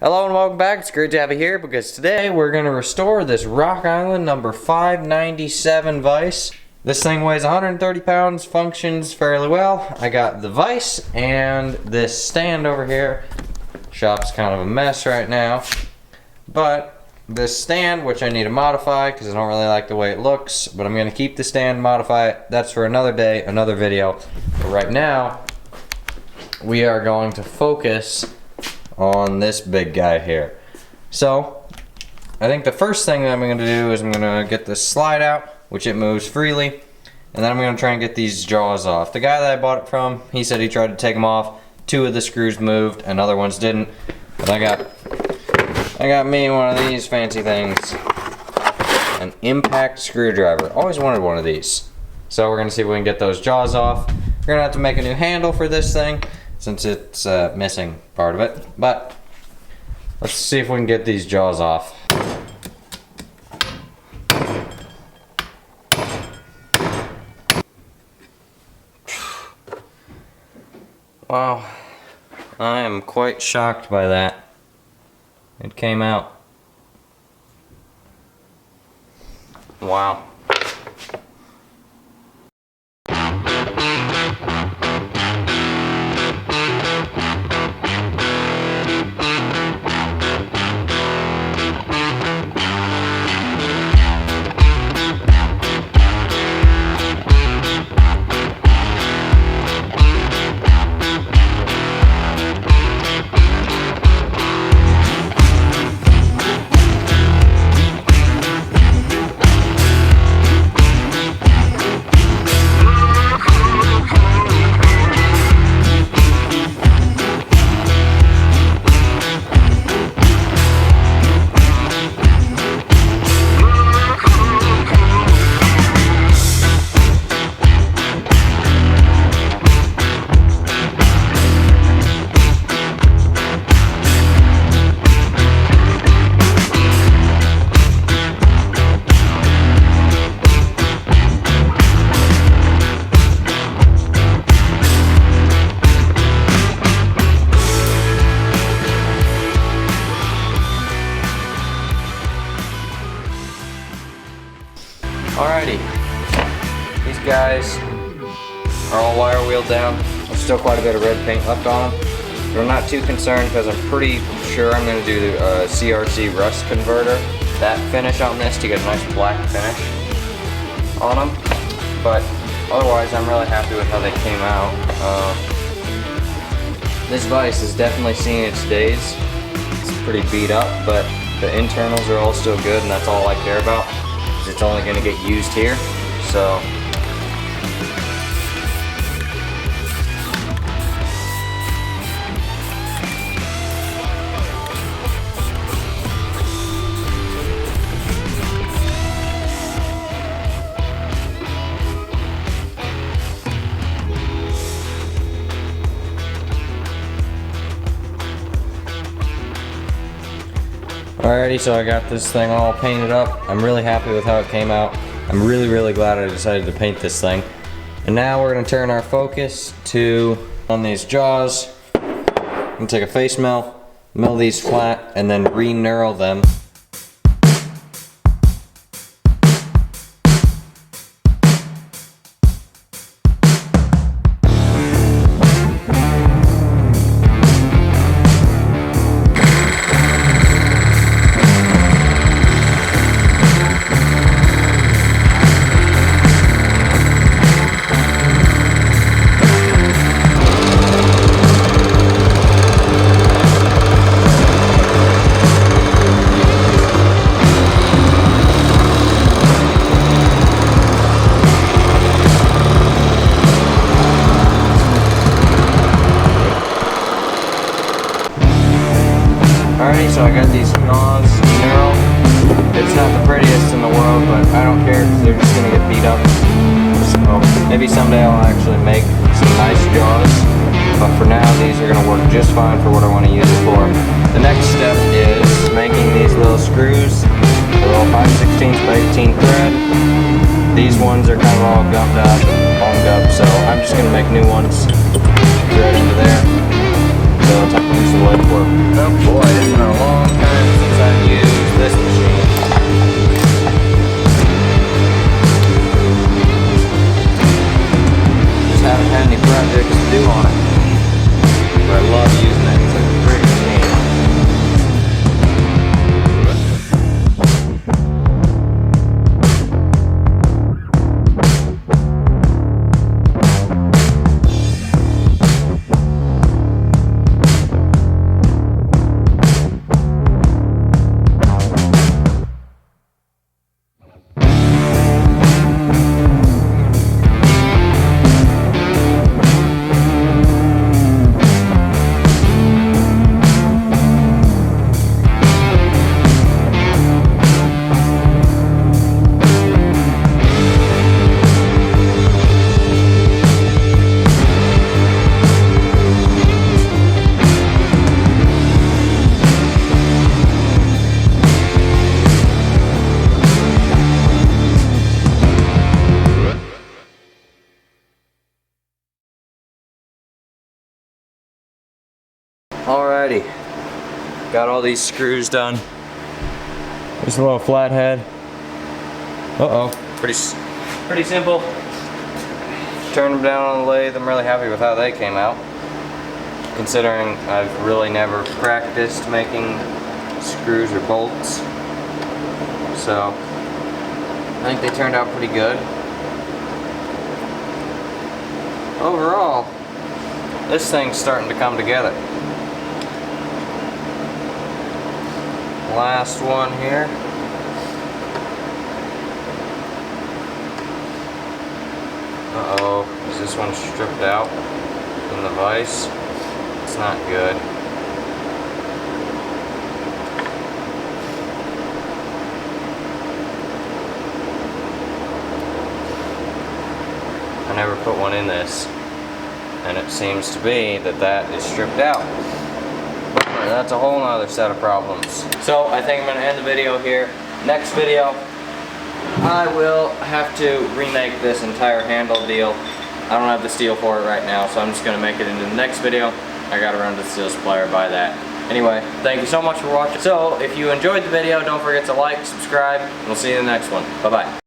Hello and welcome back. It's great to have you here because today we're going to restore this Rock Island number 597 vise. This thing weighs 130 pounds, functions fairly well. I got the vise and this stand over here. Shop's kind of a mess right now, but this stand, which I need to modify because I don't really like the way it looks, but I'm going to keep the stand, modify it. That's for another day, another video. But right now, we are going to focus on this big guy here. So I think the first thing that I'm going to do is I'm going to get this slide out, which it moves freely, and then I'm going to try and get these jaws off. The guy that I bought it from, he said he tried to take them off. 2 of the screws moved and other ones didn't, but I got me one of these fancy things, an impact screwdriver. Always wanted one of these. So we're going to see if we can get those jaws off. We're going to have to make a new handle for this thing since it's missing part of it, but let's see if we can get these jaws off. Wow, I am quite shocked by that. It came out. Wow. Alrighty, these guys are all wire wheeled down. There's still quite a bit of red paint left on them, but I'm not too concerned because I'm pretty sure I'm going to do the CRC rust converter, that finish on this to get a nice black finish on them. But otherwise, I'm really happy with how they came out. This vise has definitely seen its days. It's pretty beat up, but the internals are all still good, and that's all I care about. It's only going to get used here, so alrighty, so I got this thing all painted up. I'm really happy with how it came out. I'm really glad I decided to paint this thing. And now we're going to turn our focus to on these jaws. I'm going to take a face mill these flat, and then re-knurl them. Alrighty, so I got these jaws knurled. It's not the prettiest in the world, but I don't care because they're just going to get beat up. So maybe someday I'll actually make some nice jaws, but for now these are going to work just fine for what I want to use it for. The next step is making these little screws, a little 5/16 by 18 thread. These ones are kind of all gummed up, hung up, so I'm just going to make new ones, thread into there. So it's like use the wood for. Oh boy, it's been a long Got all these screws done. Just a little flathead. Uh-oh. Pretty simple. Turn them down on the lathe. I'm really happy with how they came out, considering I've really never practiced making screws or bolts. So I think they turned out pretty good. Overall, this thing's starting to come together. Last one here. Uh-oh, is this one stripped out in the vise? It's not good. I never put one in this, and it seems to be that is stripped out. But that's a whole nother set of problems. So I think I'm going to end the video here. Next video, I will have to remake this entire handle deal. I don't have the steel for it right now, so I'm just going to make it into the next video. I got to run to the steel supplier, buy that. Anyway, thank you so much for watching. So if you enjoyed the video, don't forget to like, subscribe, and we'll see you in the next one. Bye-bye.